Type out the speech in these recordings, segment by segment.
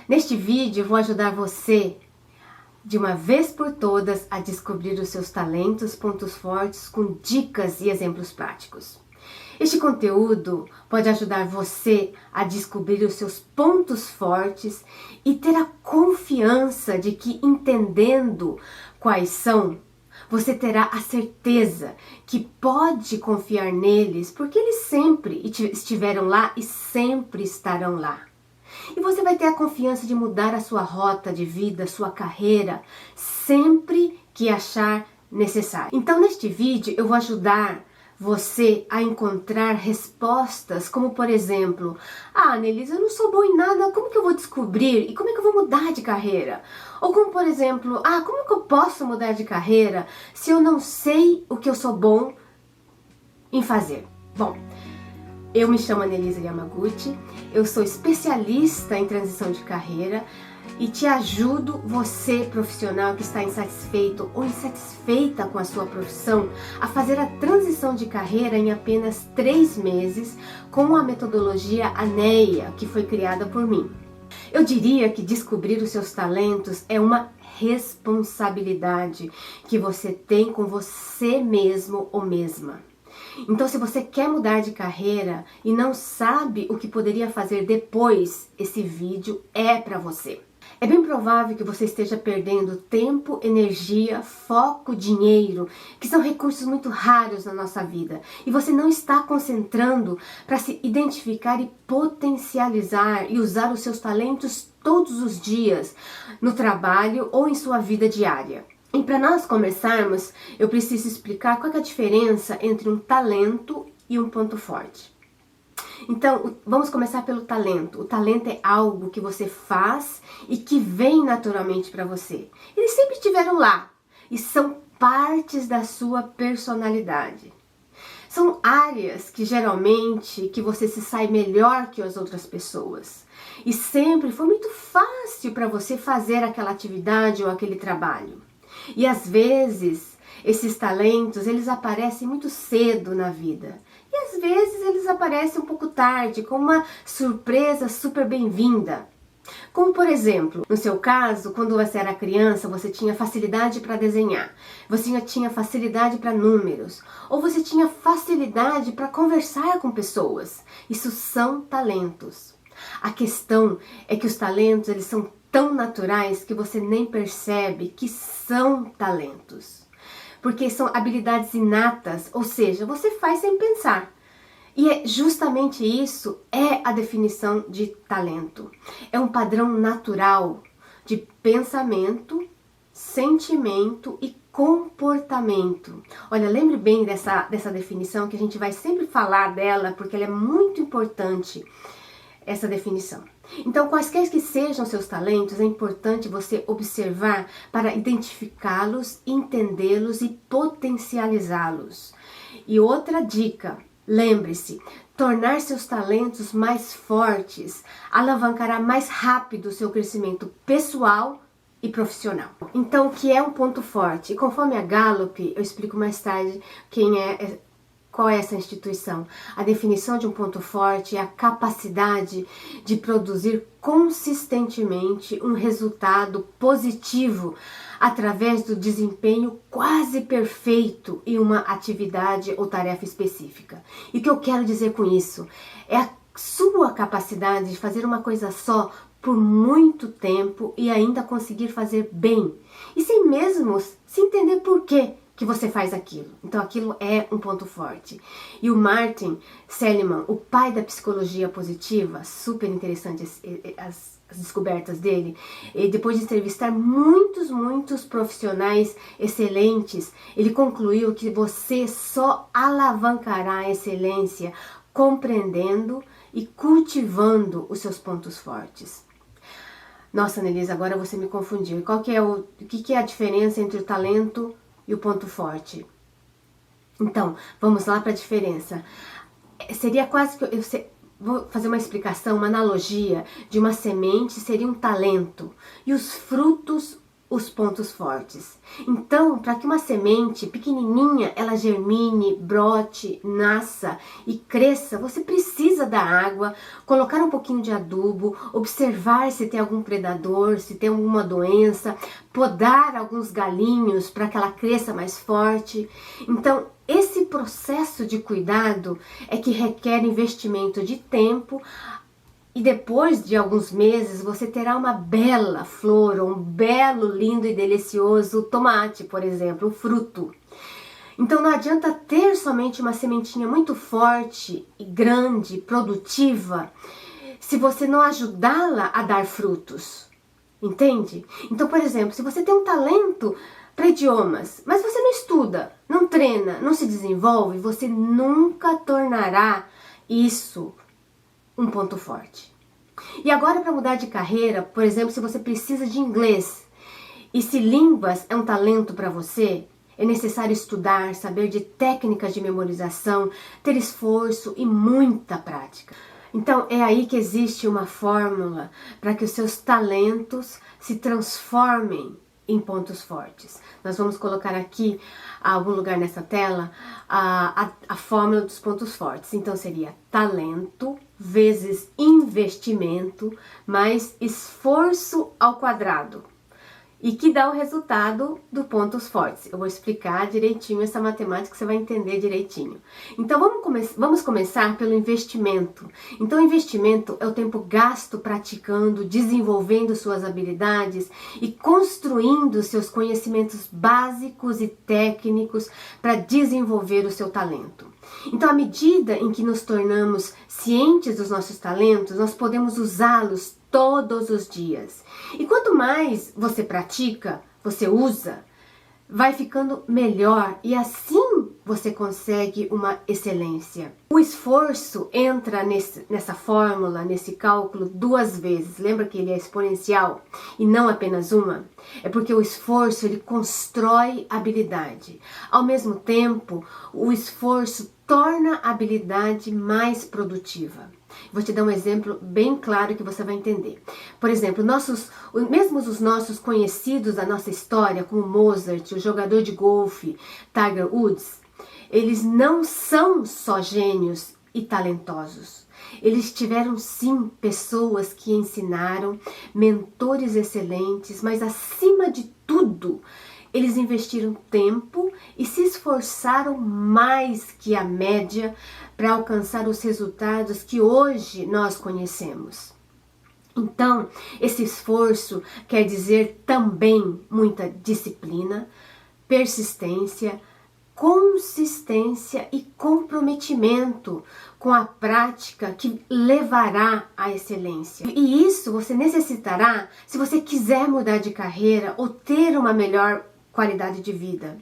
Neste vídeo eu vou ajudar você, de uma vez por todas, a descobrir os seus talentos, pontos fortes, com dicas e exemplos práticos. Este conteúdo pode ajudar você a descobrir os seus pontos fortes e ter a confiança de que, entendendo quais são, você terá a certeza que pode confiar neles, porque eles sempre estiveram lá e sempre estarão lá. E você vai ter a confiança de mudar a sua rota de vida, sua carreira, sempre que achar necessário. Então, neste vídeo, eu vou ajudar você a encontrar respostas, como por exemplo, Annelise, eu não sou boa em nada, como que eu vou descobrir? E como é que eu vou mudar de carreira? Ou como por exemplo, como que eu posso mudar de carreira se eu não sei o que eu sou bom em fazer? Bom, eu me chamo Annelise Yamaguchi, eu sou especialista em transição de carreira e te ajudo, você profissional que está insatisfeito ou insatisfeita com a sua profissão, a fazer a transição de carreira em apenas 3 meses com a metodologia ANEA, que foi criada por mim. Eu diria que descobrir os seus talentos é uma responsabilidade que você tem com você mesmo ou mesma. Então, se você quer mudar de carreira e não sabe o que poderia fazer depois, esse vídeo é para você. É bem provável que você esteja perdendo tempo, energia, foco, dinheiro, que são recursos muito raros na nossa vida. E você não está concentrando para se identificar e potencializar e usar os seus talentos todos os dias, no trabalho ou em sua vida diária. E para nós começarmos, eu preciso explicar qual é a diferença entre um talento e um ponto forte. Então, vamos começar pelo talento. O talento é algo que você faz e que vem naturalmente para você. Eles sempre estiveram lá e são partes da sua personalidade. São áreas que geralmente você se sai melhor que as outras pessoas. E sempre foi muito fácil para você fazer aquela atividade ou aquele trabalho. E às vezes, esses talentos, eles aparecem muito cedo na vida. E às vezes eles aparecem um pouco tarde, com uma surpresa super bem-vinda. Como por exemplo, no seu caso, quando você era criança, você tinha facilidade para desenhar, você tinha facilidade para números, ou você tinha facilidade para conversar com pessoas. Isso são talentos. A questão é que os talentos, eles são tão naturais que você nem percebe que são talentos. Porque são habilidades inatas, ou seja, você faz sem pensar. E é justamente isso é a definição de talento. É um padrão natural de pensamento, sentimento e comportamento. Olha, lembre bem dessa definição, que a gente vai sempre falar dela, porque ela é muito importante, essa definição. Então, quaisquer que sejam seus talentos, é importante você observar para identificá-los, entendê-los e potencializá-los. E outra dica, lembre-se, tornar seus talentos mais fortes alavancará mais rápido o seu crescimento pessoal e profissional. Então, o que é um ponto forte? E conforme a Gallup, eu explico mais tarde qual é essa instituição. A definição de um ponto forte é a capacidade de produzir consistentemente um resultado positivo através do desempenho quase perfeito em uma atividade ou tarefa específica. E o que eu quero dizer com isso? É a sua capacidade de fazer uma coisa só por muito tempo e ainda conseguir fazer bem. E sem mesmo se entender por quê que você faz aquilo. Então aquilo é um ponto forte. E o Martin Seligman, o pai da psicologia positiva, super interessante as descobertas dele, e depois de entrevistar muitos profissionais excelentes, ele concluiu que você só alavancará a excelência compreendendo e cultivando os seus pontos fortes. Nossa, Annelise, agora você me confundiu. O que é a diferença entre o talento e o ponto forte? Então, vamos lá para a diferença. Seria quase que vou fazer uma explicação, uma analogia de uma semente seria um talento e os frutos os pontos fortes. Então, para que uma semente pequenininha, ela germine, brote, nasça e cresça, você precisa dar água, colocar um pouquinho de adubo, observar se tem algum predador, se tem alguma doença, podar alguns galinhos para que ela cresça mais forte. Então, esse processo de cuidado é que requer investimento de tempo. E depois de alguns meses você terá uma bela flor, um belo, lindo e delicioso tomate, por exemplo, um fruto. Então não adianta ter somente uma sementinha muito forte e grande, produtiva, se você não ajudá-la a dar frutos. Entende? Então, por exemplo, se você tem um talento para idiomas, mas você não estuda, não treina, não se desenvolve, você nunca tornará isso um ponto forte. E agora, para mudar de carreira, por exemplo, se você precisa de inglês e se línguas é um talento para você, é necessário estudar, saber de técnicas de memorização, ter esforço e muita prática. Então é aí que existe uma fórmula para que os seus talentos se transformem em pontos fortes. Nós vamos colocar aqui, a algum lugar nessa tela, a fórmula dos pontos fortes. Então seria talento vezes investimento mais esforço ao quadrado. E que dá o resultado do pontos fortes. Eu vou explicar direitinho essa matemática, você vai entender direitinho. Então vamos começar pelo investimento. Então o investimento é o tempo gasto praticando, desenvolvendo suas habilidades e construindo seus conhecimentos básicos e técnicos para desenvolver o seu talento. Então, à medida em que nos tornamos cientes dos nossos talentos, nós podemos usá-los todos os dias. E quanto mais você pratica, você usa, vai ficando melhor e assim você consegue uma excelência. O esforço entra nessa fórmula, nesse cálculo, duas vezes. Lembra que ele é exponencial e não apenas uma? É porque o esforço ele constrói habilidade. Ao mesmo tempo, o esforço torna a habilidade mais produtiva. Vou te dar um exemplo bem claro que você vai entender. Por exemplo, mesmo os nossos conhecidos da nossa história, como Mozart, o jogador de golfe, Tiger Woods, eles não são só gênios e talentosos. Eles tiveram sim pessoas que ensinaram, mentores excelentes, mas acima de tudo, eles investiram tempo e se esforçaram mais que a média para alcançar os resultados que hoje nós conhecemos. Então, esse esforço quer dizer também muita disciplina, persistência, consistência e comprometimento com a prática que levará à excelência. E isso você necessitará se você quiser mudar de carreira ou ter uma melhor qualidade de vida.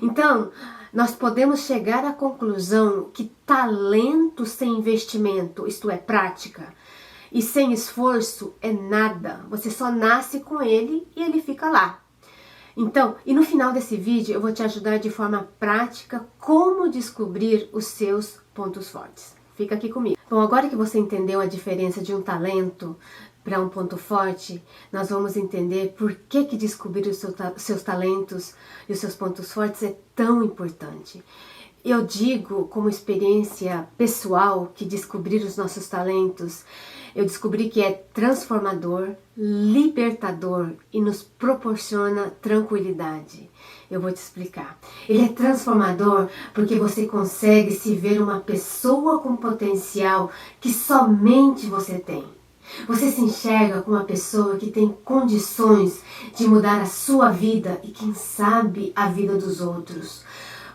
Então, nós podemos chegar à conclusão que talento sem investimento, isto é, prática, e sem esforço é nada. Você só nasce com ele e ele fica lá. Então, e no final desse vídeo eu vou te ajudar de forma prática como descobrir os seus pontos fortes. Fica aqui comigo. Bom, agora que você entendeu a diferença de um talento para um ponto forte, nós vamos entender por que descobrir os seus talentos e os seus pontos fortes é tão importante. Eu digo como experiência pessoal que descobrir os nossos talentos, eu descobri que é transformador, libertador e nos proporciona tranquilidade. Eu vou te explicar. Ele é transformador porque você consegue se ver uma pessoa com potencial que somente você tem. Você se enxerga como uma pessoa que tem condições de mudar a sua vida e quem sabe a vida dos outros.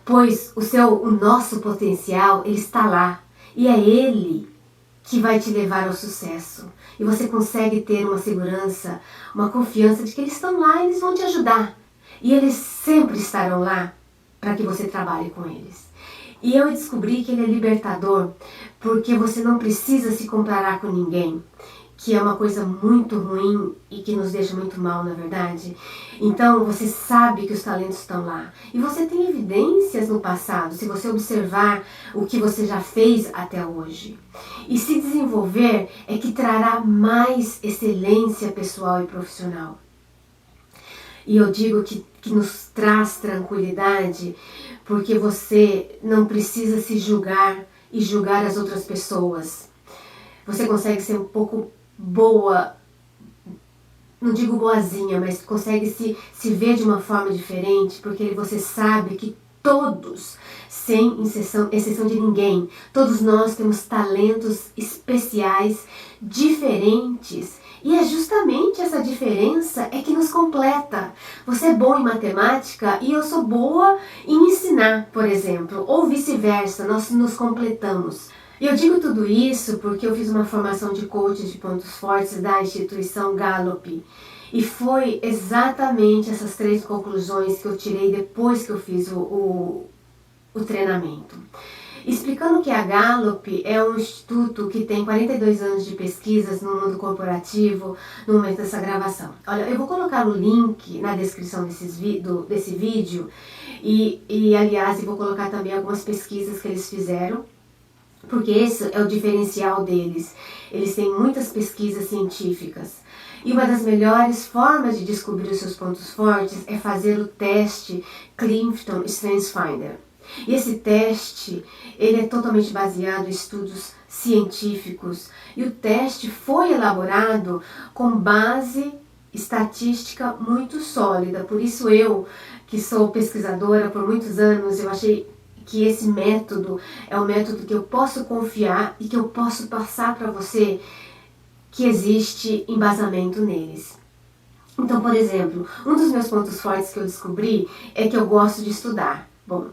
Pois o nosso potencial, ele está lá e é ele que vai te levar ao sucesso. E você consegue ter uma segurança, uma confiança de que eles estão lá e eles vão te ajudar. E eles sempre estarão lá para que você trabalhe com eles. E eu descobri que ele é libertador porque você não precisa se comparar com ninguém, que é uma coisa muito ruim e que nos deixa muito mal, na verdade. Então você sabe que os talentos estão lá. E você tem evidências no passado, se você observar o que você já fez até hoje. E se desenvolver é que trará mais excelência pessoal e profissional. E eu digo que nos traz tranquilidade, porque você não precisa se julgar e julgar as outras pessoas. Você consegue ser um pouco boa, não digo boazinha, mas consegue se ver de uma forma diferente, porque você sabe que todos, sem exceção de ninguém, todos nós temos talentos especiais, diferentes, e é justamente essa diferença é que nos completa. Você é bom em matemática e eu sou boa em ensinar, por exemplo, ou vice-versa, nós nos completamos. E eu digo tudo isso porque eu fiz uma formação de coach de pontos fortes da instituição Gallup. E foi exatamente essas 3 conclusões que eu tirei depois que eu fiz o treinamento. Explicando que a Gallup é um instituto que tem 42 anos de pesquisas no mundo corporativo no momento dessa gravação. Olha, eu vou colocar o link na descrição desse vídeo e aliás, eu vou colocar também algumas pesquisas que eles fizeram, porque esse é o diferencial deles. Eles têm muitas pesquisas científicas. E uma das melhores formas de descobrir os seus pontos fortes é fazer o teste Clifton Strengths Finder. E esse teste, ele é totalmente baseado em estudos científicos. E o teste foi elaborado com base estatística muito sólida. Por isso eu, que sou pesquisadora por muitos anos, eu achei que esse método é um método que eu posso confiar e que eu posso passar para você que existe embasamento neles. Então, por exemplo, um dos meus pontos fortes que eu descobri é que eu gosto de estudar. Bom,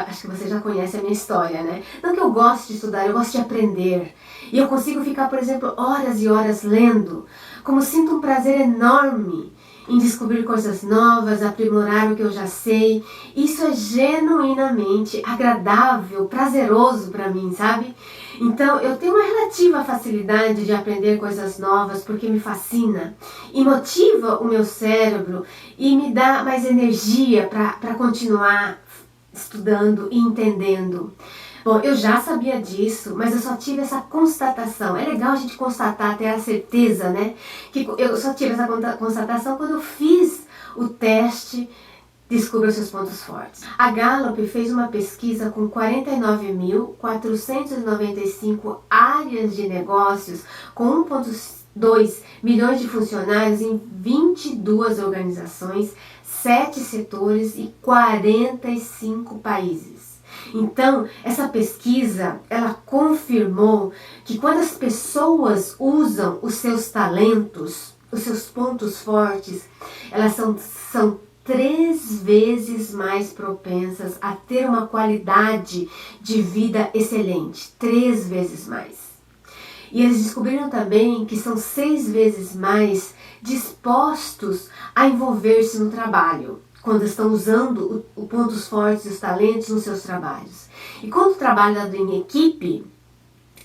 acho que você já conhece a minha história, né? Não que eu gosto de estudar, eu gosto de aprender. E eu consigo ficar, por exemplo, horas e horas lendo, como sinto um prazer enorme em descobrir coisas novas, aprimorar o que eu já sei. Isso é genuinamente agradável, prazeroso para mim, sabe? Então, eu tenho uma relativa facilidade de aprender coisas novas porque me fascina e motiva o meu cérebro e me dá mais energia para continuar estudando e entendendo. Bom, eu já sabia disso, mas eu só tive essa constatação. É legal a gente constatar, ter a certeza, né? Que eu só tive essa constatação quando eu fiz o teste Descubra os seus pontos fortes. A Gallup fez uma pesquisa com 49.495 áreas de negócios com 1,2 milhões de funcionários em 22 organizações, 7 setores e 45 países. Então, essa pesquisa, ela confirmou que quando as pessoas usam os seus talentos, os seus pontos fortes, elas são 3 vezes mais propensas a ter uma qualidade de vida excelente. 3 vezes mais. E eles descobriram também que são 6 vezes mais dispostos a envolver-se no trabalho, quando estão usando os pontos fortes e os talentos nos seus trabalhos. E quando trabalham em equipe,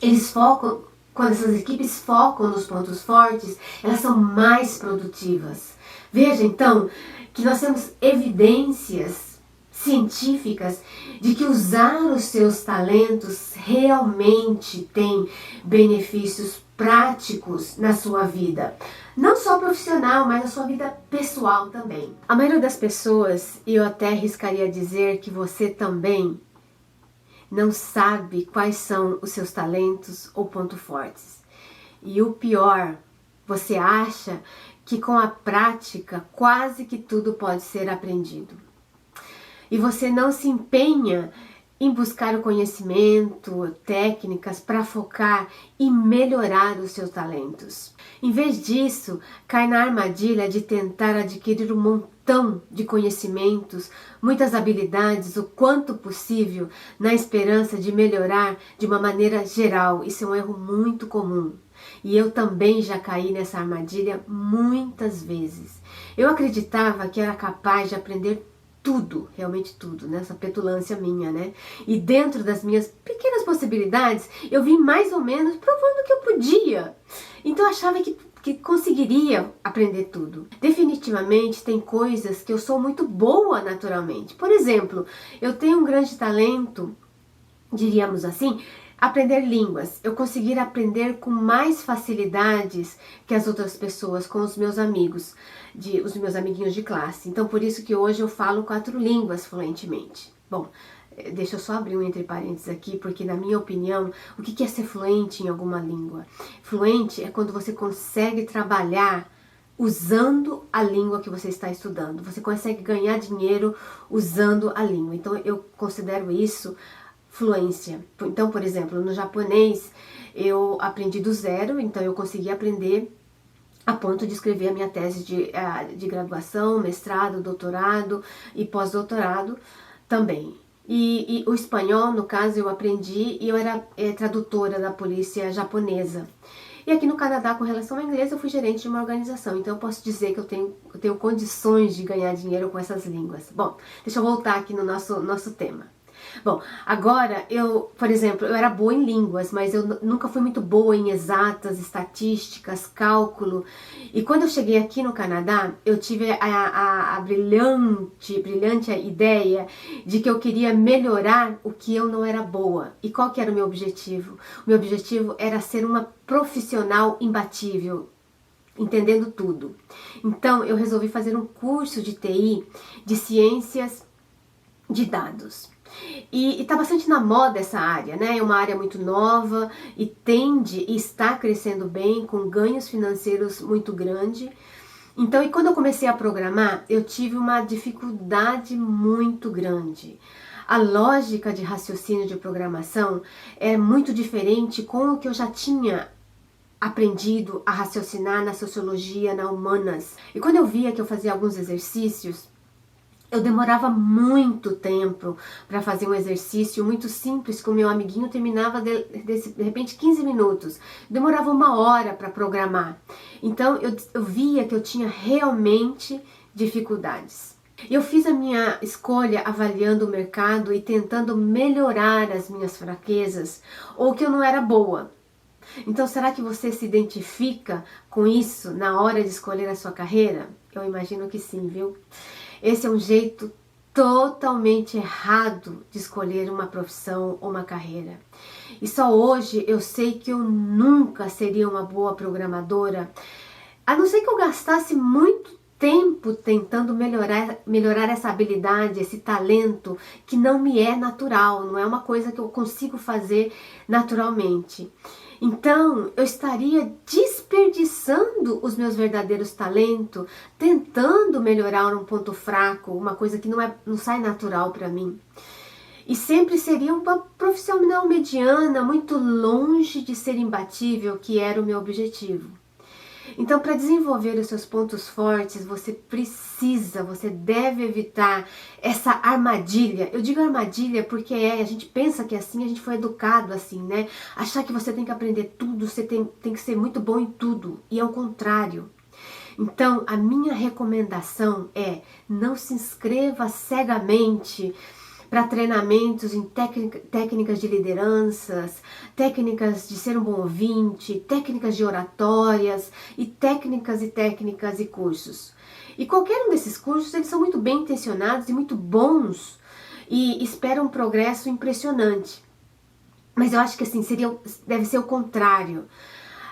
eles focam, quando essas equipes focam nos pontos fortes, elas são mais produtivas. Veja então que nós temos evidências científicas de que usar os seus talentos realmente tem benefícios práticos na sua vida. Não só profissional, mas na sua vida pessoal também. A maioria das pessoas, e eu até arriscaria dizer que você também, não sabe quais são os seus talentos ou pontos fortes. E o pior, você acha que com a prática quase que tudo pode ser aprendido. E você não se empenha em buscar o conhecimento, técnicas para focar e melhorar os seus talentos. Em vez disso, cai na armadilha de tentar adquirir um montão de conhecimentos, muitas habilidades, o quanto possível, na esperança de melhorar de uma maneira geral. Isso é um erro muito comum. E eu também já caí nessa armadilha muitas vezes. Eu acreditava que era capaz de aprender tudo, realmente tudo, nessa petulância minha, né? E dentro das minhas pequenas possibilidades, eu vim mais ou menos provando que eu podia. Então eu achava que conseguiria aprender tudo. Definitivamente tem coisas que eu sou muito boa naturalmente. Por exemplo, eu tenho um grande talento, diríamos assim, aprender línguas, eu conseguir aprender com mais facilidades que as outras pessoas, com os meus amigos, os meus amiguinhos de classe. Então, por isso que hoje eu falo 4 línguas fluentemente. Bom, deixa eu só abrir um entre parênteses aqui, porque na minha opinião, o que é ser fluente em alguma língua? Fluente é quando você consegue trabalhar usando a língua que você está estudando. Você consegue ganhar dinheiro usando a língua. Então, eu considero isso fluência. Então, por exemplo, no japonês, eu aprendi do zero, então eu consegui aprender a ponto de escrever a minha tese de graduação, mestrado, doutorado e pós-doutorado também. E o espanhol, no caso, eu aprendi e eu era tradutora da polícia japonesa. E aqui no Canadá, com relação ao inglês, eu fui gerente de uma organização. Então, eu posso dizer que eu tenho condições de ganhar dinheiro com essas línguas. Bom, deixa eu voltar aqui no nosso tema. Bom, agora por exemplo, eu era boa em línguas, mas eu nunca fui muito boa em exatas, estatísticas, cálculo. E quando eu cheguei aqui no Canadá, eu tive a brilhante ideia de que eu queria melhorar o que eu não era boa. E qual que era o meu objetivo? O meu objetivo era ser uma profissional imbatível, entendendo tudo. Então, eu resolvi fazer um curso de TI, de ciências de dados. E está bastante na moda essa área, né? É uma área muito nova e está crescendo bem, com ganhos financeiros muito grande. Então, e quando eu comecei a programar, eu tive uma dificuldade muito grande. A lógica de raciocínio de programação é muito diferente com o que eu já tinha aprendido a raciocinar na sociologia, na humanas. E quando eu via que eu fazia alguns exercícios, eu demorava muito tempo para fazer um exercício muito simples que o meu amiguinho terminava de repente 15 minutos. Demorava 1 hora para programar. Então eu via que eu tinha realmente dificuldades. Eu fiz a minha escolha avaliando o mercado e tentando melhorar as minhas fraquezas ou que eu não era boa. Então, será que você se identifica com isso na hora de escolher a sua carreira? Eu imagino que sim, viu? Esse é um jeito totalmente errado de escolher uma profissão ou uma carreira. E só hoje eu sei que eu nunca seria uma boa programadora, a não ser que eu gastasse muito tempo tentando melhorar essa habilidade, esse talento que não me é natural, não é uma coisa que eu consigo fazer naturalmente. Então, eu estaria desperdiçando os meus verdadeiros talentos, tentando melhorar um ponto fraco, uma coisa que não sai natural para mim. E sempre seria uma profissional mediana, muito longe de ser imbatível, que era o meu objetivo. Então, para desenvolver os seus pontos fortes, você deve evitar essa armadilha. Eu digo armadilha porque a gente pensa que é assim, a gente foi educado assim, né? Achar que você tem que aprender tudo, você tem que ser muito bom em tudo. E é o contrário. Então, a minha recomendação é: não se inscreva cegamente para treinamentos em técnicas de lideranças, técnicas de ser um bom ouvinte, técnicas de oratórias e técnicas e cursos. E qualquer um desses cursos, eles são muito bem intencionados e muito bons e esperam um progresso impressionante. Mas eu acho que assim, deve ser o contrário.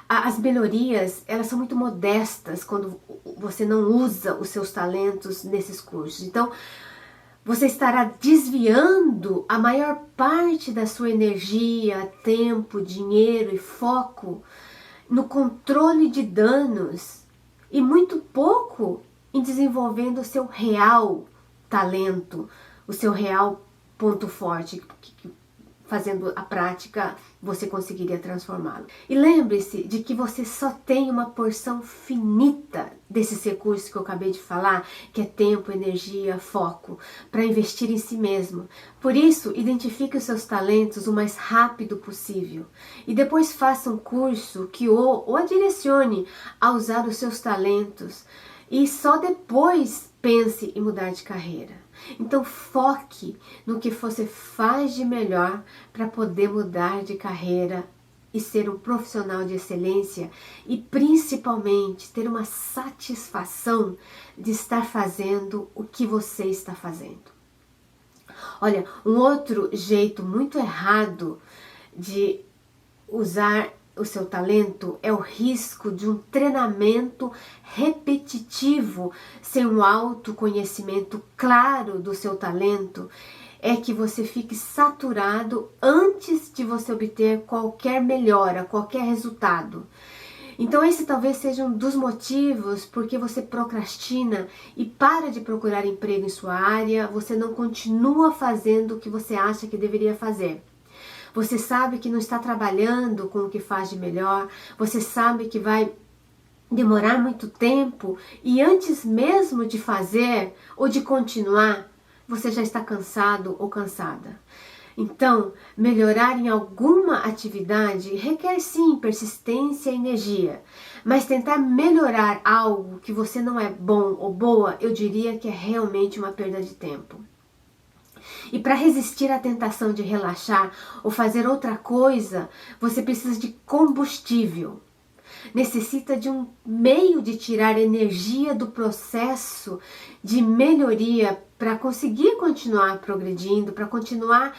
As melhorias, elas são muito modestas quando você não usa os seus talentos nesses cursos. Então, você estará desviando a maior parte da sua energia, tempo, dinheiro e foco no controle de danos e muito pouco em desenvolvendo o seu real talento, o seu real ponto forte, fazendo a prática, você conseguiria transformá-lo. E lembre-se de que você só tem uma porção finita desses recursos que eu acabei de falar, que é tempo, energia, foco, para investir em si mesmo. Por isso, identifique os seus talentos o mais rápido possível. E depois faça um curso que o direcione a usar os seus talentos. E só depois pense em mudar de carreira. Então foque no que você faz de melhor para poder mudar de carreira e ser um profissional de excelência e principalmente ter uma satisfação de estar fazendo o que você está fazendo. Olha, um outro jeito muito errado de usar o seu talento é o risco de um treinamento repetitivo sem um autoconhecimento claro do seu talento, é que você fique saturado antes de você obter qualquer melhora, qualquer resultado. Então esse talvez seja um dos motivos porque você procrastina e para de procurar emprego em sua área, você não continua fazendo o que você acha que deveria fazer. Você sabe que não está trabalhando com o que faz de melhor, você sabe que vai demorar muito tempo e antes mesmo de fazer ou de continuar, você já está cansado ou cansada. Então, melhorar em alguma atividade requer sim persistência e energia, mas tentar melhorar algo que você não é bom ou boa, eu diria que é realmente uma perda de tempo. E para resistir à tentação de relaxar ou fazer outra coisa, você precisa de combustível. Necessita de um meio de tirar energia do processo de melhoria para conseguir continuar progredindo, para continuar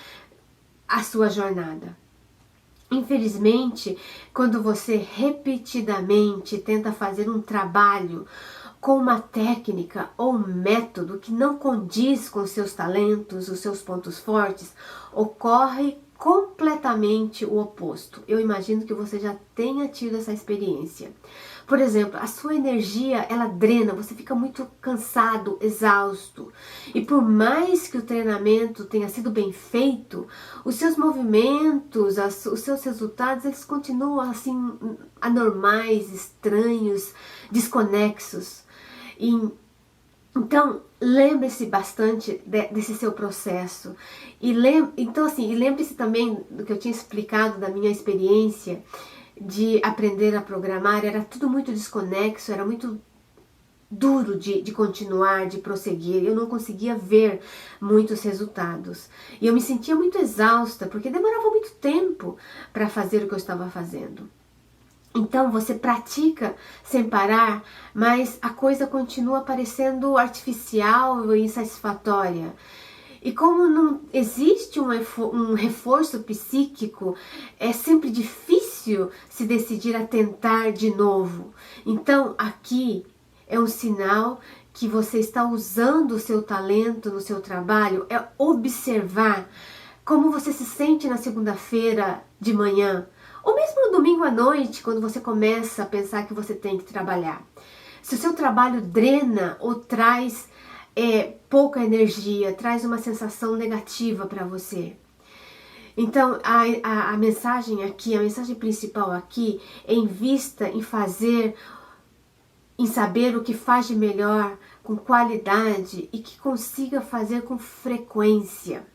a sua jornada. Infelizmente, quando você repetidamente tenta fazer um trabalho com uma técnica ou um método que não condiz com seus talentos, os seus pontos fortes, ocorre completamente o oposto. Eu imagino que você já tenha tido essa experiência. Por exemplo, a sua energia, ela drena, você fica muito cansado, exausto. E por mais que o treinamento tenha sido bem feito, os seus movimentos, os seus resultados, eles continuam assim anormais, estranhos, desconexos. Então, lembre-se bastante desse seu processo. E lembre-se também do que eu tinha explicado da minha experiência de aprender a programar. Era tudo muito desconexo, era muito duro de continuar, de prosseguir. Eu não conseguia ver muitos resultados. E eu me sentia muito exausta, porque demorava muito tempo para fazer o que eu estava fazendo. Então você pratica sem parar, mas a coisa continua parecendo artificial e insatisfatória. E como não existe um reforço psíquico, é sempre difícil se decidir a tentar de novo. Então aqui é um sinal que você está usando o seu talento no seu trabalho, é observar como você se sente na segunda-feira de manhã, ou mesmo no domingo à noite, quando você começa a pensar que você tem que trabalhar. Se o seu trabalho drena ou traz pouca energia, traz uma sensação negativa para você. Então, a mensagem aqui, a mensagem principal aqui é invista em saber o que faz de melhor, com qualidade e que consiga fazer com frequência.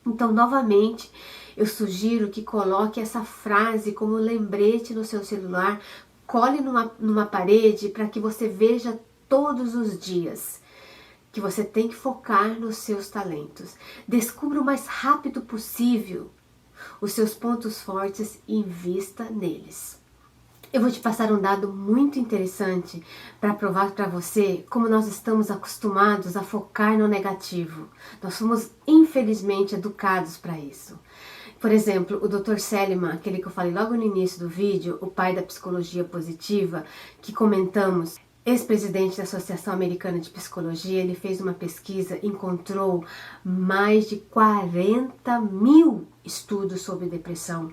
Então, novamente, eu sugiro que coloque essa frase como lembrete no seu celular, cole numa parede para que você veja todos os dias que você tem que focar nos seus talentos. Descubra o mais rápido possível os seus pontos fortes e invista neles. Eu vou te passar um dado muito interessante para provar para você como nós estamos acostumados a focar no negativo. Nós somos, infelizmente, educados para isso. Por exemplo, o Dr. Seligman, aquele que eu falei logo no início do vídeo, o pai da psicologia positiva, que comentamos, ex-presidente da Associação Americana de Psicologia, ele fez uma pesquisa, encontrou mais de 40 mil estudos sobre depressão,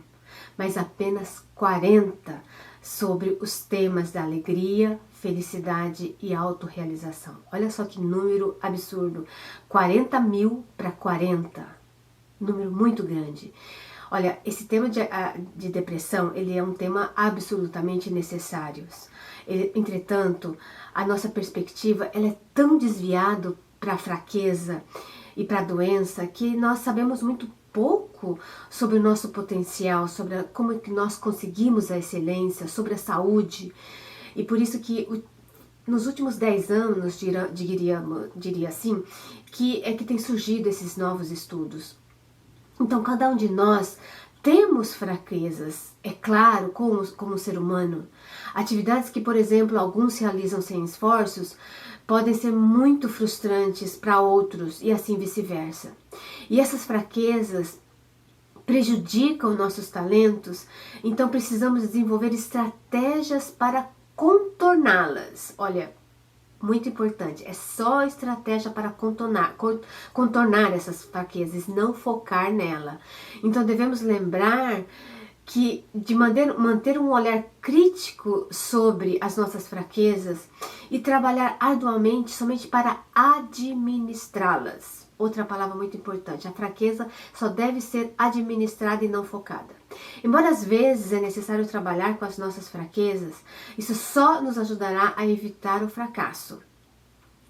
mas apenas 40 sobre os temas da alegria, felicidade e autorrealização. Olha só que número absurdo, 40 mil para 40, número muito grande. Olha, esse tema de depressão, ele é um tema absolutamente necessário. Entretanto, a nossa perspectiva ela é tão desviada para a fraqueza e para a doença que nós sabemos muito pouco sobre o nosso potencial, sobre como que nós conseguimos a excelência, sobre a saúde. E por isso que nos últimos 10 anos, diria assim, que tem surgido esses novos estudos. Então, cada um de nós temos fraquezas, é claro, como ser humano. Atividades que, por exemplo, alguns realizam sem esforços, podem ser muito frustrantes para outros e assim vice-versa. E essas fraquezas prejudicam nossos talentos, então precisamos desenvolver estratégias para contorná-las. Olha, muito importante, é só estratégia para contornar essas fraquezas, não focar nela. Então devemos lembrar que de manter um olhar crítico sobre as nossas fraquezas e trabalhar arduamente somente para administrá-las. Outra palavra muito importante, a fraqueza só deve ser administrada e não focada. Embora às vezes é necessário trabalhar com as nossas fraquezas, isso só nos ajudará a evitar o fracasso.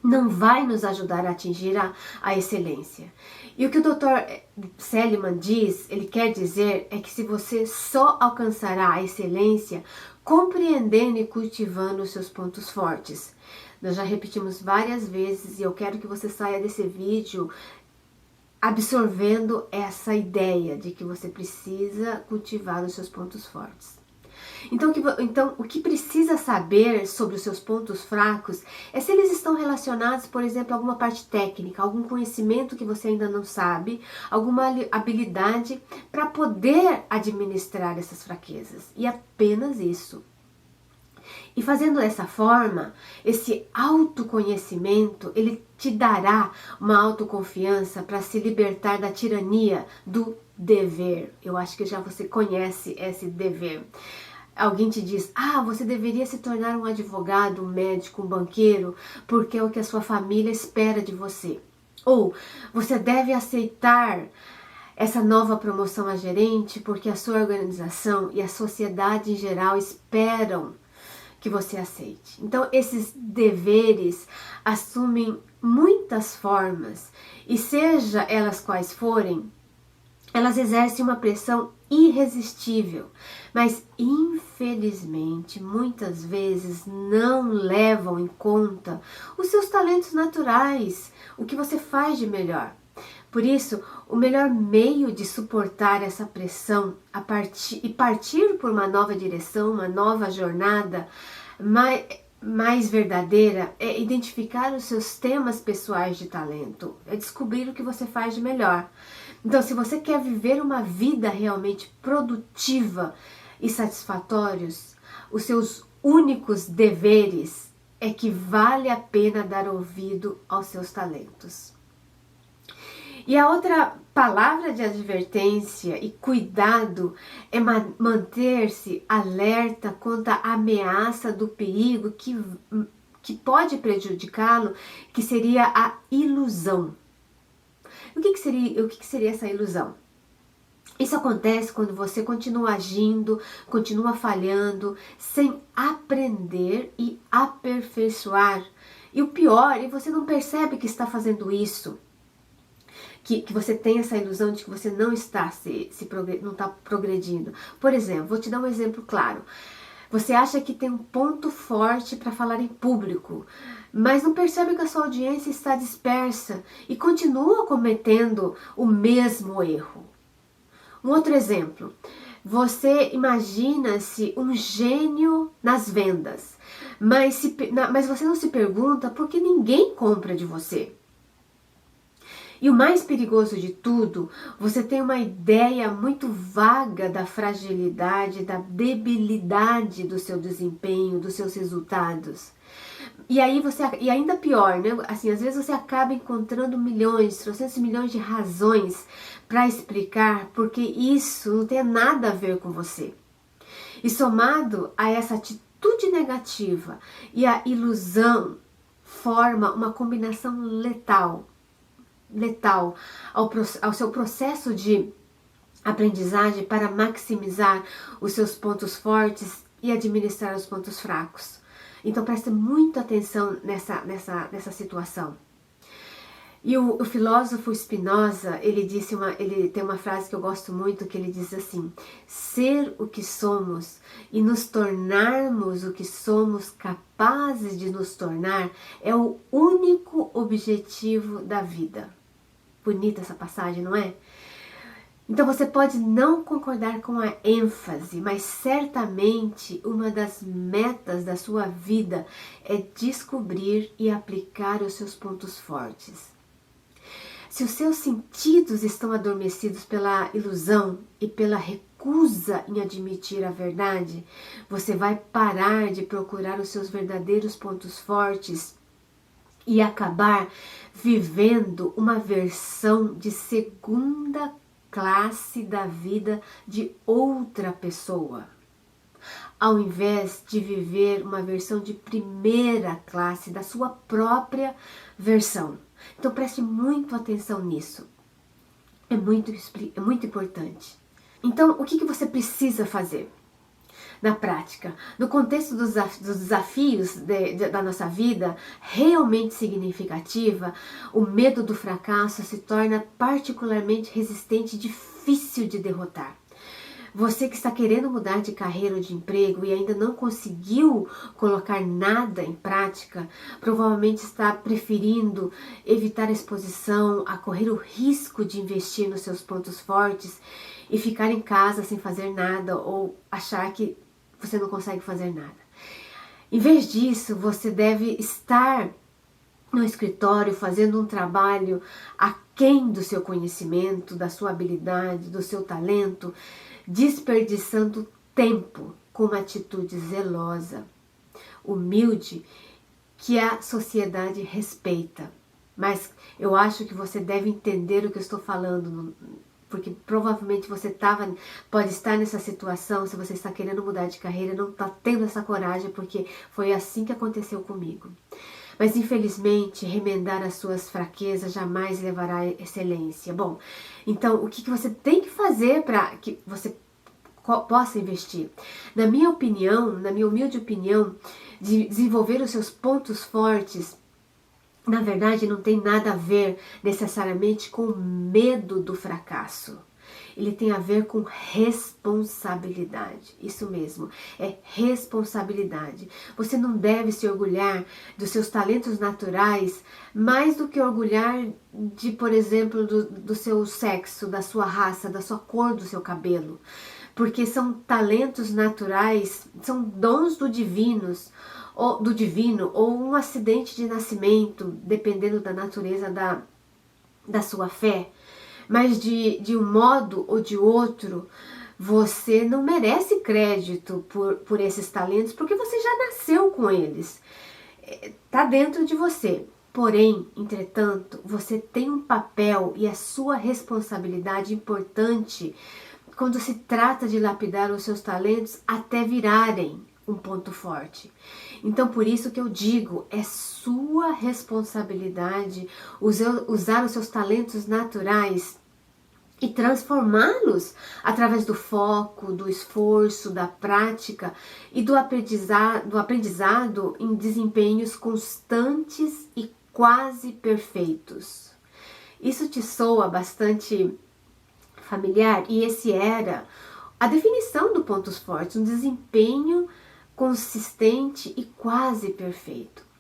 Não vai nos ajudar a atingir a excelência. E o que o Dr. Seligman diz, ele quer dizer, é que se você só alcançará a excelência compreendendo e cultivando os seus pontos fortes. Nós já repetimos várias vezes e eu quero que você saia desse vídeo absorvendo essa ideia de que você precisa cultivar os seus pontos fortes. Então, o que precisa saber sobre os seus pontos fracos é se eles estão relacionados, por exemplo, a alguma parte técnica, algum conhecimento que você ainda não sabe, alguma habilidade para poder administrar essas fraquezas. E apenas isso. E fazendo dessa forma, esse autoconhecimento, ele te dará uma autoconfiança para se libertar da tirania do dever. Eu acho que já você conhece esse dever. Alguém te diz, você deveria se tornar um advogado, um médico, um banqueiro, porque é o que a sua família espera de você. Ou, você deve aceitar essa nova promoção a gerente, porque a sua organização e a sociedade em geral esperam que você aceite. Então, esses deveres assumem muitas formas, e seja elas quais forem, elas exercem uma pressão irresistível, mas infelizmente muitas vezes não levam em conta os seus talentos naturais, o que você faz de melhor. Por isso, o melhor meio de suportar essa pressão e partir por uma nova direção, uma nova jornada mais verdadeira é identificar os seus temas pessoais de talento, é descobrir o que você faz de melhor. Então, se você quer viver uma vida realmente produtiva e satisfatórios, os seus únicos deveres é que vale a pena dar ouvido aos seus talentos. E a outra palavra de advertência e cuidado é manter-se alerta contra a ameaça do perigo que pode prejudicá-lo, que seria a ilusão. O que seria essa ilusão? Isso acontece quando você continua agindo, continua falhando, sem aprender e aperfeiçoar. E o pior, você não percebe que está fazendo isso. Que você tem essa ilusão de que você não está não está progredindo. Por exemplo, vou te dar um exemplo claro. Você acha que tem um ponto forte para falar em público, mas não percebe que a sua audiência está dispersa e continua cometendo o mesmo erro. Um outro exemplo. Você imagina-se um gênio nas vendas, mas você não se pergunta por que ninguém compra de você. E o mais perigoso de tudo, você tem uma ideia muito vaga da fragilidade, da debilidade do seu desempenho, dos seus resultados. E ainda pior, né? Assim, às vezes você acaba encontrando trocentos milhões de razões para explicar porque isso não tem nada a ver com você. E somado a essa atitude negativa e a ilusão, forma uma combinação letal ao seu processo de aprendizagem para maximizar os seus pontos fortes e administrar os pontos fracos. Então preste muita atenção nessa situação. E o filósofo Spinoza, ele tem uma frase que eu gosto muito, que ele diz assim: ser o que somos e nos tornarmos o que somos capazes de nos tornar é o único objetivo da vida. Bonita essa passagem, não é? Então você pode não concordar com a ênfase, mas certamente uma das metas da sua vida é descobrir e aplicar os seus pontos fortes. Se os seus sentidos estão adormecidos pela ilusão e pela recusa em admitir a verdade, você vai parar de procurar os seus verdadeiros pontos fortes e acabar vivendo uma versão de segunda classe da vida de outra pessoa, ao invés de viver uma versão de primeira classe da sua própria versão. Então preste muito atenção nisso. É muito importante. Então, o que você precisa fazer? Na prática, no contexto dos desafios da nossa vida realmente significativa, o medo do fracasso se torna particularmente resistente e difícil de derrotar. Você que está querendo mudar de carreira ou de emprego e ainda não conseguiu colocar nada em prática, provavelmente está preferindo evitar a exposição, a correr o risco de investir nos seus pontos fortes e ficar em casa sem fazer nada ou achar que você não consegue fazer nada. Em vez disso, você deve estar no escritório fazendo um trabalho aquém do seu conhecimento, da sua habilidade, do seu talento, desperdiçando tempo com uma atitude zelosa, humilde, que a sociedade respeita. Mas eu acho que você deve entender o que eu estou falando, porque provavelmente você pode estar nessa situação, se você está querendo mudar de carreira, não está tendo essa coragem, porque foi assim que aconteceu comigo. Mas infelizmente, remendar as suas fraquezas jamais levará à excelência. Bom, então o que você tem que fazer para que você possa investir? Na minha opinião, na minha humilde opinião, de desenvolver os seus pontos fortes, na verdade não tem nada a ver necessariamente com medo do fracasso. Ele tem a ver com responsabilidade. Isso mesmo, é responsabilidade. Você não deve se orgulhar dos seus talentos naturais mais do que orgulhar de, por exemplo, do seu sexo, da sua raça, da sua cor do seu cabelo. Porque são talentos naturais, são dons do divino ou um acidente de nascimento, dependendo da natureza da sua fé. Mas de um modo ou de outro, você não merece crédito por esses talentos, porque você já nasceu com eles. Está dentro de você. Porém, entretanto, você tem um papel e a sua responsabilidade importante quando se trata de lapidar os seus talentos até virarem um ponto forte. Então, por isso que eu digo, é sua responsabilidade usar os seus talentos naturais e transformá-los através do foco, do esforço, da prática e do aprendizado em desempenhos constantes e quase perfeitos. Isso te soa bastante familiar? E esse era a definição do pontos fortes, um desempenho consistente e quase perfeito.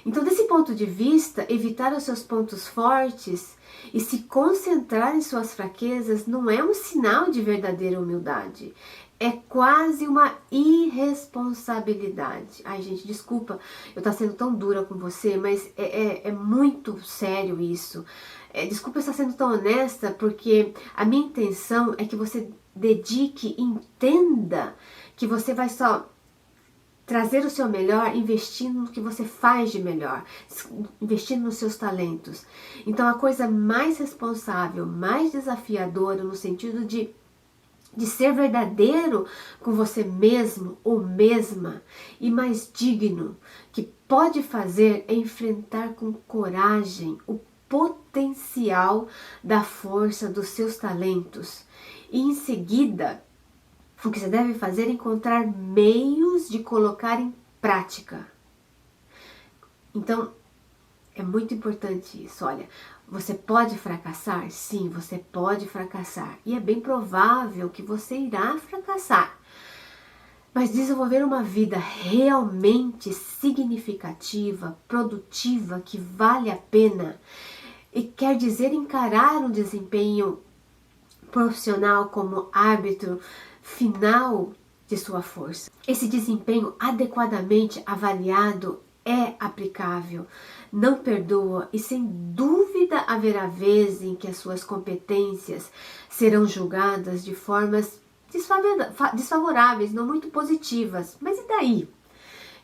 Então, desse ponto de vista, evitar os seus pontos fortes e se concentrar em suas fraquezas não é um sinal de verdadeira humildade. É quase uma irresponsabilidade. Ai, gente, desculpa eu estar sendo tão dura com você, mas é muito sério isso. Desculpa eu estar sendo tão honesta, porque a minha intenção é que você dedique, entenda que você vai só trazer o seu melhor investindo no que você faz de melhor, investindo nos seus talentos. Então, a coisa mais responsável, mais desafiadora no sentido de ser verdadeiro com você mesmo ou mesma e mais digno que pode fazer é enfrentar com coragem o potencial da força dos seus talentos e em seguida o que você deve fazer é encontrar meios de colocar em prática. Então, é muito importante isso. Olha, você pode fracassar? Sim, você pode fracassar. E é bem provável que você irá fracassar. Mas desenvolver uma vida realmente significativa, produtiva, que vale a pena, e quer dizer encarar um desempenho profissional como árbitro final de sua força. Esse desempenho adequadamente avaliado é aplicável, não perdoa e sem dúvida haverá vezes em que as suas competências serão julgadas de formas desfavoráveis, não muito positivas. Mas e daí?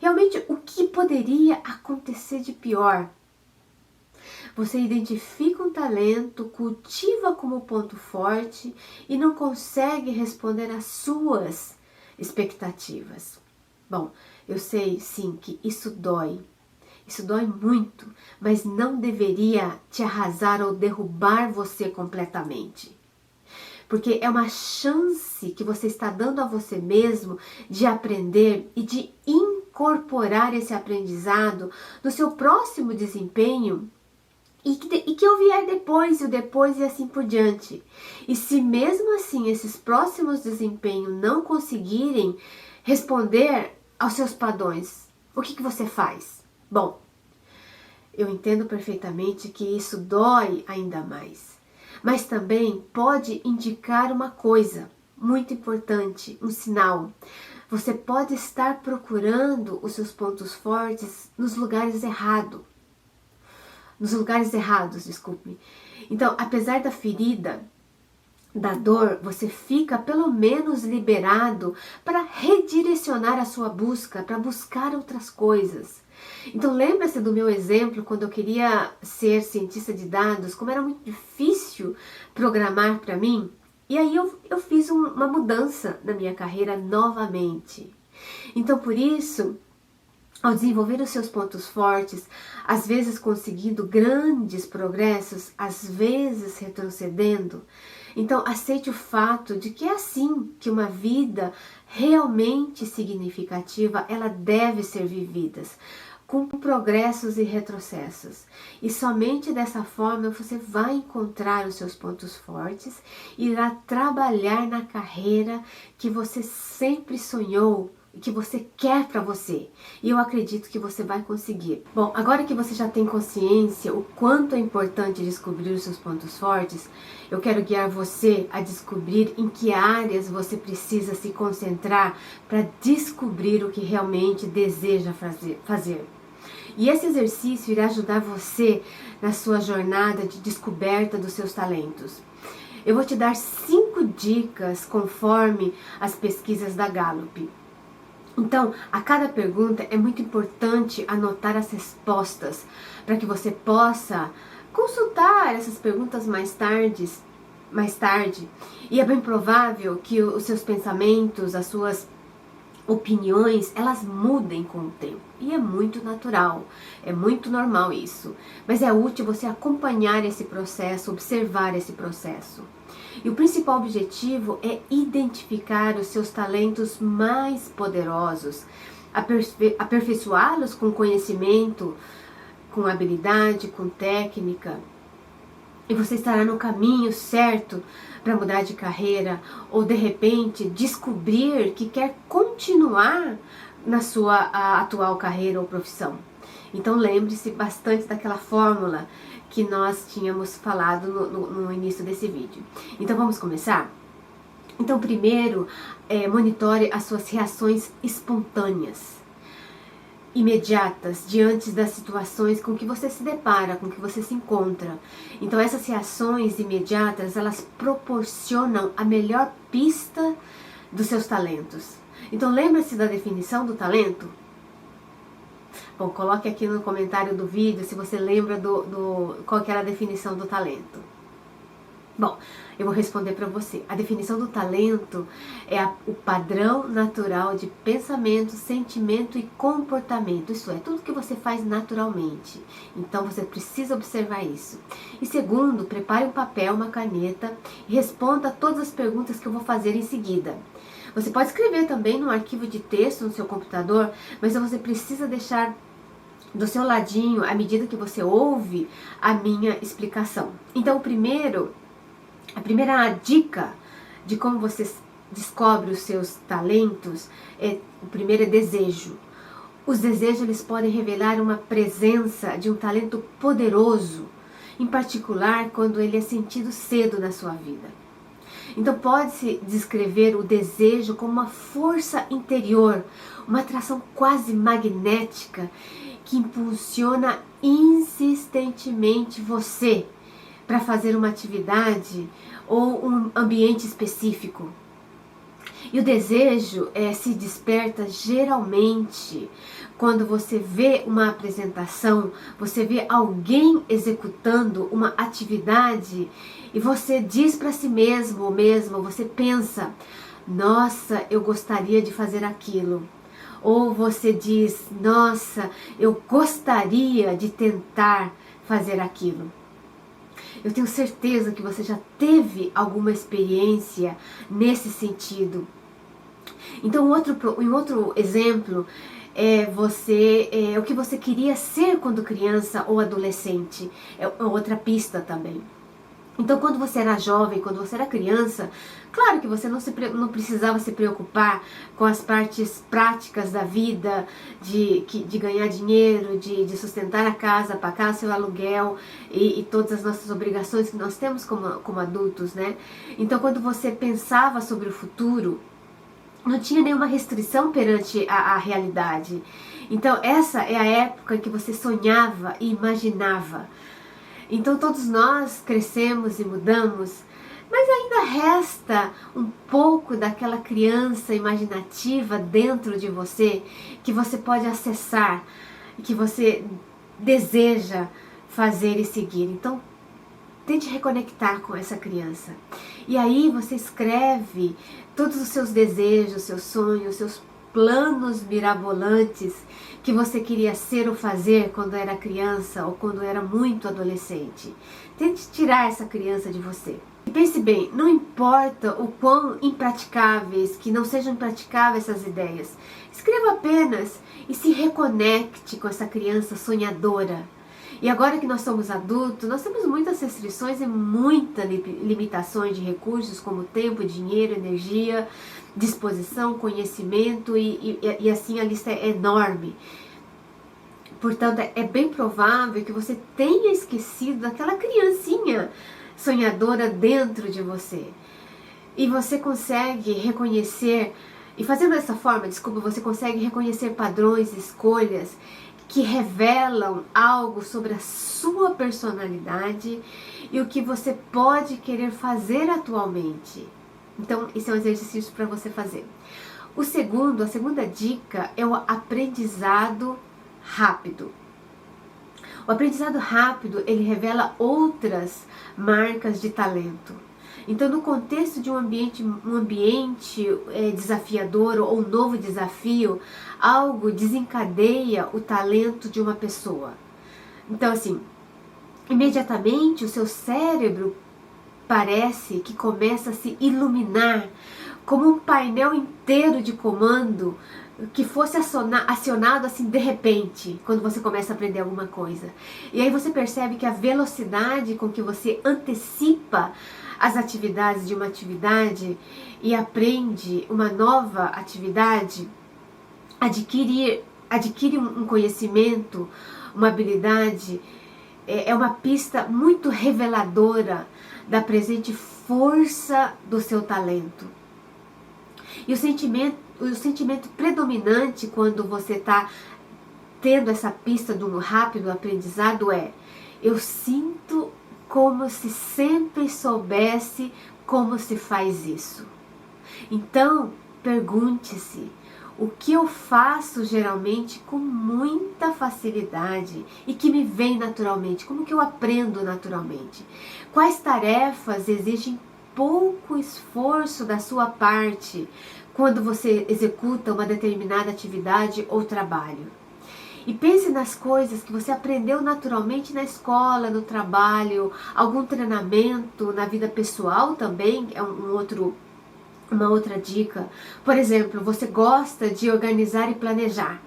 Realmente, o que poderia acontecer de pior? Você identifica um talento, cultiva como ponto forte e não consegue responder às suas expectativas. Bom, eu sei sim que isso dói. Isso dói muito, mas não deveria te arrasar ou derrubar você completamente. Porque é uma chance que você está dando a você mesmo de aprender e de incorporar esse aprendizado no seu próximo desempenho e que eu vier depois e o depois e assim por diante. E se mesmo assim esses próximos desempenhos não conseguirem responder aos seus padrões, o que você faz? Bom, eu entendo perfeitamente que isso dói ainda mais, mas também pode indicar uma coisa muito importante, um sinal. Você pode estar procurando os seus pontos fortes nos lugares errados. Desculpe. Então, apesar da ferida, da dor, você fica pelo menos liberado para redirecionar a sua busca, para buscar outras coisas. Então, lembra-se do meu exemplo quando eu queria ser cientista de dados, como era muito difícil programar para mim? E aí eu fiz uma mudança na minha carreira novamente. Então, por isso, ao desenvolver os seus pontos fortes, às vezes conseguindo grandes progressos, às vezes retrocedendo, então aceite o fato de que é assim que uma vida realmente significativa, ela deve ser vivida, com progressos e retrocessos. E somente dessa forma você vai encontrar os seus pontos fortes e irá trabalhar na carreira que você sempre sonhou, que você quer para você. E eu acredito que você vai conseguir. Bom, agora que você já tem consciência o quanto é importante descobrir os seus pontos fortes, eu quero guiar você a descobrir em que áreas você precisa se concentrar para descobrir o que realmente deseja fazer. E esse exercício irá ajudar você na sua jornada de descoberta dos seus talentos. Eu vou te dar 5 dicas conforme as pesquisas da Gallup. Então, a cada pergunta é muito importante anotar as respostas para que você possa consultar essas perguntas mais tarde. E é bem provável que os seus pensamentos, as suas opiniões, elas mudem com o tempo. E é muito natural, é muito normal isso. Mas é útil você acompanhar esse processo, observar esse processo. E o principal objetivo é identificar os seus talentos mais poderosos, aperfeiçoá-los com conhecimento, com habilidade, com técnica. E você estará no caminho certo para mudar de carreira ou de repente descobrir que quer continuar na sua atual carreira ou profissão. Então lembre-se bastante daquela fórmula que nós tínhamos falado no início desse vídeo. Então vamos começar? Então primeiro, monitore as suas reações espontâneas, imediatas, diante das situações com que você se depara, com que você se encontra. Então essas reações imediatas, elas proporcionam a melhor pista dos seus talentos. Então lembre-se da definição do talento. Bom, coloque aqui no comentário do vídeo se você lembra qual que era a definição do talento. Bom, eu vou responder para você. A definição do talento é o padrão natural de pensamento, sentimento e comportamento. Isso é, tudo que você faz naturalmente. Então você precisa observar isso. E segundo, prepare um papel, uma caneta e responda a todas as perguntas que eu vou fazer em seguida. Você pode escrever também num arquivo de texto no seu computador, mas você precisa deixar do seu ladinho à medida que você ouve a minha explicação. Então, a primeira dica de como você descobre os seus talentos o primeiro é desejo. Os desejos, eles podem revelar uma presença de um talento poderoso, em particular quando ele é sentido cedo na sua vida. Então pode-se descrever o desejo como uma força interior, uma atração quase magnética que impulsiona insistentemente você para fazer uma atividade ou um ambiente específico. E o desejo se desperta geralmente quando você vê uma apresentação, você vê alguém executando uma atividade e você diz para si mesmo ou mesma, você pensa, nossa, eu gostaria de fazer aquilo. Ou você diz, nossa, eu gostaria de tentar fazer aquilo. Eu tenho certeza que você já teve alguma experiência nesse sentido. Então, um outro exemplo é o que você queria ser quando criança ou adolescente. É outra pista também. Então, quando você era jovem, quando você era criança, claro que você não precisava se preocupar com as partes práticas da vida, de ganhar dinheiro, de sustentar a casa, pagar seu aluguel e todas as nossas obrigações que nós temos como adultos, né? Então, quando você pensava sobre o futuro, não tinha nenhuma restrição perante a realidade. Então, essa é a época em que você sonhava e imaginava. Então todos nós crescemos e mudamos, mas ainda resta um pouco daquela criança imaginativa dentro de você que você pode acessar e que você deseja fazer e seguir. Então tente reconectar com essa criança. E aí você escreve todos os seus desejos, seus sonhos, seus planos mirabolantes que você queria ser ou fazer quando era criança ou quando era muito adolescente. Tente tirar essa criança de você. E pense bem, não importa o quão impraticáveis, que não sejam impraticáveis essas ideias. Escreva apenas e se reconecte com essa criança sonhadora. E agora que nós somos adultos, nós temos muitas restrições e muitas limitações de recursos como tempo, dinheiro, energia, disposição, conhecimento e assim a lista é enorme. Portanto, é bem provável que você tenha esquecido daquela criancinha sonhadora dentro de você. E você consegue reconhecer, e fazendo dessa forma, você consegue reconhecer padrões, escolhas que revelam algo sobre a sua personalidade e o que você pode querer fazer atualmente. Então, esse é um exercício para você fazer. A segunda dica é o aprendizado rápido. O aprendizado rápido, ele revela outras marcas de talento. Então, no contexto de um ambiente desafiador ou um novo desafio, algo desencadeia o talento de uma pessoa. Então, assim, imediatamente o seu cérebro parece que começa a se iluminar como um painel inteiro de comando que fosse acionado assim de repente, quando você começa a aprender alguma coisa. E aí você percebe que a velocidade com que você antecipa as atividades de uma atividade e aprende uma nova atividade, adquire um conhecimento, uma habilidade, é uma pista muito reveladora da presente força do seu talento. E o sentimento predominante quando você está tendo essa pista do rápido aprendizado é: eu sinto como se sempre soubesse como se faz isso. Então, pergunte-se: o que eu faço geralmente com muita facilidade e que me vem naturalmente? Como que eu aprendo naturalmente? Quais tarefas exigem pouco esforço da sua parte quando você executa uma determinada atividade ou trabalho? E pense nas coisas que você aprendeu naturalmente na escola, no trabalho, algum treinamento na vida pessoal também, é uma outra dica. Por exemplo, você gosta de organizar e planejar.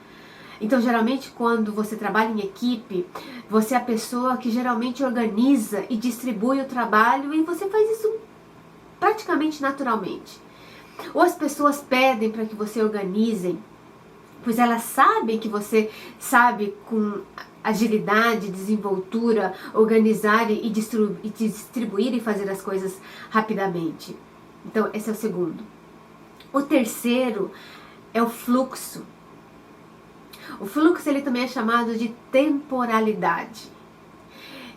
Então, geralmente, quando você trabalha em equipe, você é a pessoa que geralmente organiza e distribui o trabalho e você faz isso praticamente naturalmente. Ou as pessoas pedem para que você organize, pois elas sabem que você sabe com agilidade, desenvoltura, organizar e distribuir e fazer as coisas rapidamente. Então, esse é o segundo. O terceiro é o fluxo. O fluxo ele também é chamado de temporalidade.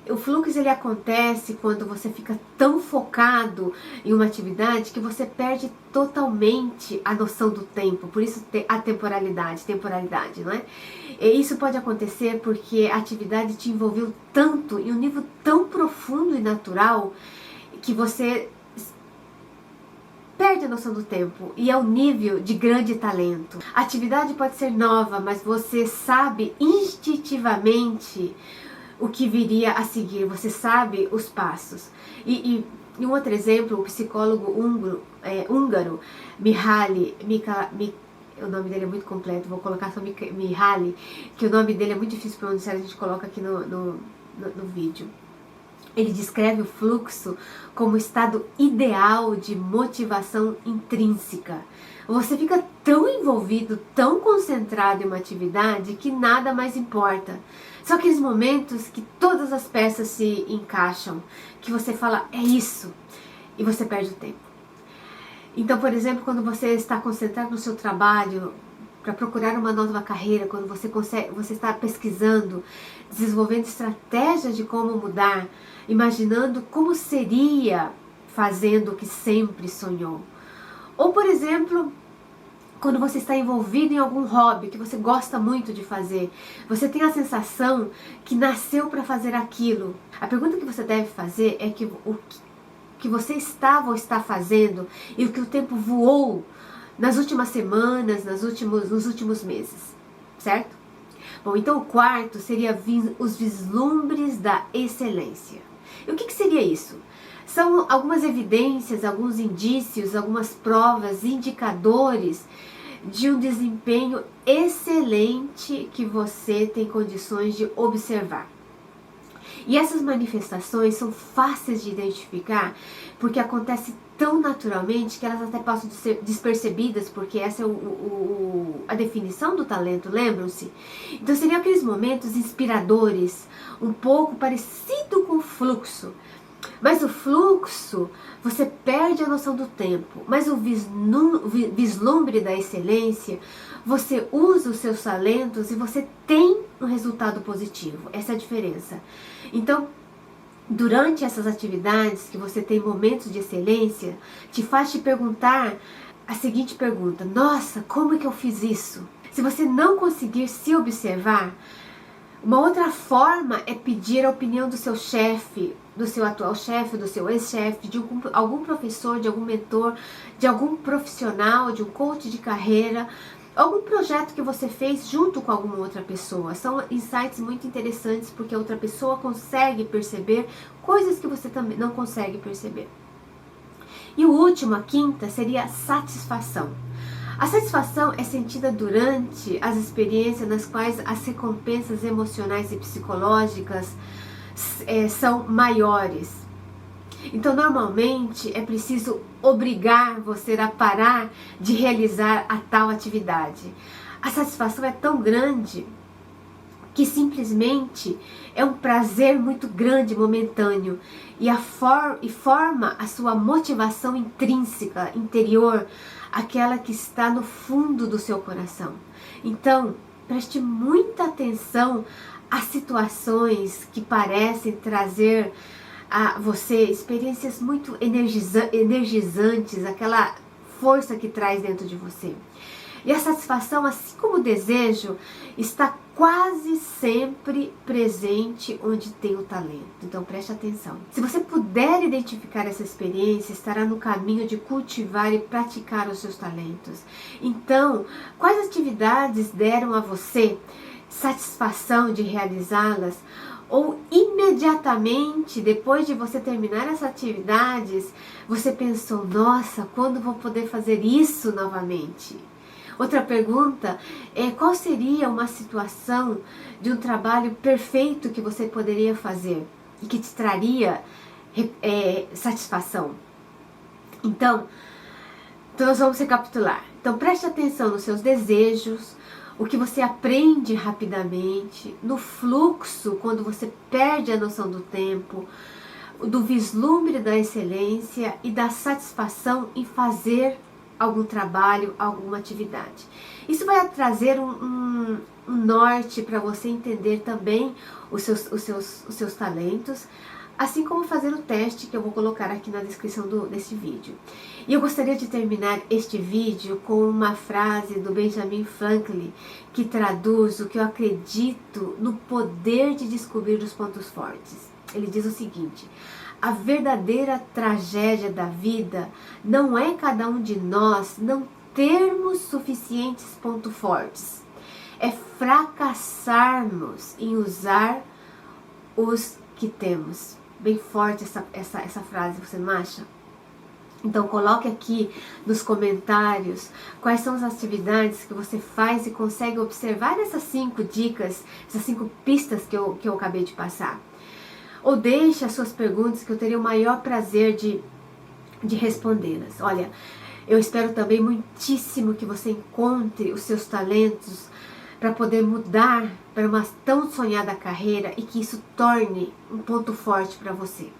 O fluxo ele acontece quando você fica tão focado em uma atividade que você perde totalmente a noção do tempo. Por isso a temporalidade, não é? E isso pode acontecer porque a atividade te envolveu tanto, em um nível tão profundo e natural, que você perde a noção do tempo, e é um nível de grande talento. A atividade pode ser nova, mas você sabe instintivamente o que viria a seguir, você sabe os passos. E um outro exemplo, o psicólogo húngaro Mihaly, o nome dele é muito completo, vou colocar só Mihaly, que o nome dele é muito difícil para pronunciar, a gente coloca aqui no vídeo. Ele descreve o fluxo como o estado ideal de motivação intrínseca. Você fica tão envolvido, tão concentrado em uma atividade que nada mais importa. São aqueles momentos que todas as peças se encaixam, que você fala, é isso, e você perde o tempo. Então, por exemplo, quando você está concentrado no seu trabalho, para procurar uma nova carreira, quando você está pesquisando, desenvolvendo estratégias de como mudar, imaginando como seria fazendo o que sempre sonhou. Ou, por exemplo, quando você está envolvido em algum hobby que você gosta muito de fazer, você tem a sensação que nasceu para fazer aquilo. A pergunta que você deve fazer é o que você estava ou está fazendo e o que o tempo voou nas últimas semanas, nos últimos meses, certo? Bom, então o quarto seria os vislumbres da excelência. E o que seria isso? São algumas evidências, alguns indícios, algumas provas, indicadores de um desempenho excelente que você tem condições de observar. E essas manifestações são fáceis de identificar porque acontece tão naturalmente que elas até passam de ser despercebidas, porque essa é a definição do talento, lembram-se? Então seriam aqueles momentos inspiradores, um pouco parecido com o fluxo. Mas o fluxo, você perde a noção do tempo, mas o vislumbre da excelência, você usa os seus talentos e você tem um resultado positivo. Essa é a diferença. Então, durante essas atividades que você tem momentos de excelência, te faz te perguntar a seguinte pergunta: nossa, como é que eu fiz isso? Se você não conseguir se observar, uma outra forma é pedir a opinião do seu chefe, do seu atual chefe, do seu ex-chefe, de algum professor, de algum mentor, de algum profissional, de um coach de carreira, algum projeto que você fez junto com alguma outra pessoa. São insights muito interessantes porque a outra pessoa consegue perceber coisas que você também não consegue perceber. E o último, a quinta, seria a satisfação. A satisfação é sentida durante as experiências nas quais as recompensas emocionais e psicológicas são maiores. Então, normalmente, é preciso obrigar você a parar de realizar a tal atividade. A satisfação é tão grande que simplesmente é um prazer muito grande, momentâneo, e forma a sua motivação intrínseca, interior, aquela que está no fundo do seu coração. Então, preste muita atenção às situações que parecem trazer a você experiências muito energizantes, aquela força que traz dentro de você. E a satisfação, assim como o desejo, está quase sempre presente onde tem o talento. Então preste atenção. Se você puder identificar essa experiência, estará no caminho de cultivar e praticar os seus talentos. Então, quais atividades deram a você satisfação de realizá-las? Ou imediatamente depois de você terminar essas atividades, você pensou, nossa, quando vou poder fazer isso novamente? Outra pergunta é: qual seria uma situação de um trabalho perfeito que você poderia fazer e que te traria satisfação? Então, nós vamos recapitular. Então, preste atenção nos seus desejos, o que você aprende rapidamente, no fluxo, quando você perde a noção do tempo, do vislumbre da excelência e da satisfação em fazer algum trabalho, alguma atividade. Isso vai trazer um norte para você entender também os seus talentos, assim como fazer o teste que eu vou colocar aqui na descrição desse vídeo. E eu gostaria de terminar este vídeo com uma frase do Benjamin Franklin, que traduz o que eu acredito no poder de descobrir os pontos fortes. Ele diz o seguinte: a verdadeira tragédia da vida não é cada um de nós não termos suficientes pontos fortes, é fracassarmos em usar os que temos. Bem forte essa frase, você não acha? Então coloque aqui nos comentários quais são as atividades que você faz e consegue observar essas 5 dicas, essas 5 pistas que eu acabei de passar. Ou deixe as suas perguntas que eu teria o maior prazer de respondê-las. Olha, eu espero também muitíssimo que você encontre os seus talentos para poder mudar para uma tão sonhada carreira e que isso torne um ponto forte para você.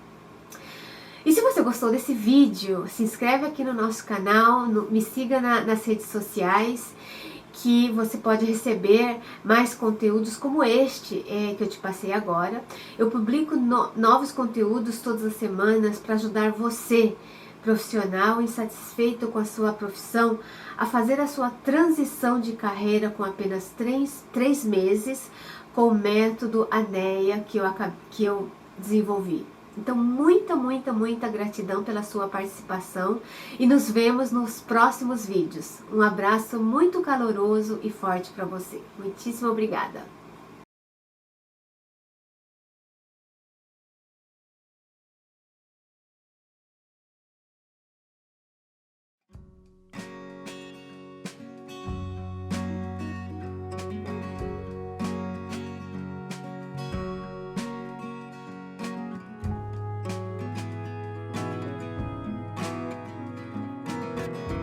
E se você gostou desse vídeo, se inscreve aqui no nosso canal, me siga nas redes sociais, que você pode receber mais conteúdos como este que eu te passei agora. Eu publico novos conteúdos todas as semanas para ajudar você, profissional insatisfeito com a sua profissão, a fazer a sua transição de carreira com apenas 3 meses, com o método ANEA que eu desenvolvi. Então, muita gratidão pela sua participação e nos vemos nos próximos vídeos. Um abraço muito caloroso e forte para você. Muitíssimo obrigada!